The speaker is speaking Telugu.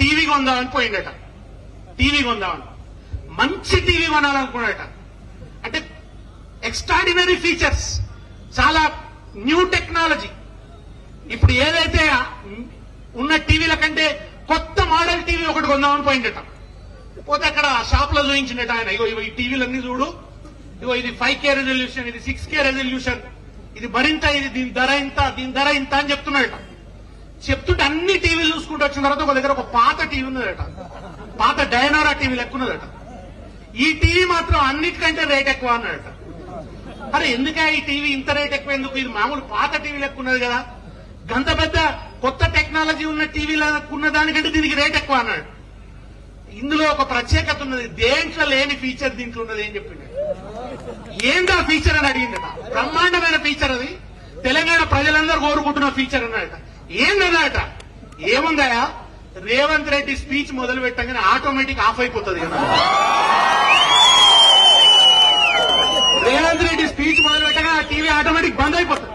టీవీ కొందామని పోయిందట. టీవీ కొందామని మంచి టీవీ కొనాలనుకున్నాడట. అంటే ఎక్స్ట్రాడినరీ ఫీచర్స్, చాలా న్యూ టెక్నాలజీ. ఇప్పుడు ఏదైతే ఉన్న టీవీల కంటే కొత్త మోడల్ టీవీ ఒకటి కొందామని పోయిందట. పోతే అక్కడ షాప్ లో చూపించినట్టు ఆయన, ఇగో ఈ టీవీలన్నీ చూడు, ఇగో ఇది 5K రెజల్యూషన్, ఇది 6K రెజల్యూషన్, ఇది మరింత, ఇది దీని ధర ఇంత, దీని ధర ఇంత అని చెప్తున్నాడట. చెప్తుంటే అన్ని టీవీలు చూసుకుంటూ వచ్చిన తర్వాత ఒక దగ్గర ఒక పాత టీవీ ఉన్నదట, పాత డైనోరా టీవీ లెక్కున్నదట. ఈ టీవీ మాత్రం అన్నిటికంటే రేట్ ఎక్కువ అన్నాడట. అరే ఎందుకే ఈ టీవీ ఇంత రేట్ ఎక్కువ ఎందుకు, ఇది మామూలు పాత టీవీ లెక్కున్నది కదా, గంత పెద్ద కొత్త టెక్నాలజీ ఉన్న టీవీలకు ఉన్న దానికంటే దీనికి రేట్ ఎక్కువ అన్నాడు. ఇందులో ఒక ప్రత్యేకత ఉన్నది, దేంట్లో లేని ఫీచర్ దీంట్లో ఉన్నది ఏం చెప్పింది. ఏందా ఫీచర్ అని అడిగిందట. బ్రహ్మాండమైన ఫీచర్ అది, తెలంగాణ ప్రజలందరూ కోరుకుంటున్న ఫీచర్ అన్నాడట. ఏందన్నాడట, ఏముందా, రేవంత్ రెడ్డి స్పీచ్ మొదలు పెట్టగానే ఆటోమేటిక్ ఆఫ్ అయిపోతుంది కదా. రేవంత్ రెడ్డి స్పీచ్ మొదలు పెట్టగా టీవీ ఆటోమేటిక్ బంద్ అయిపోతుంది.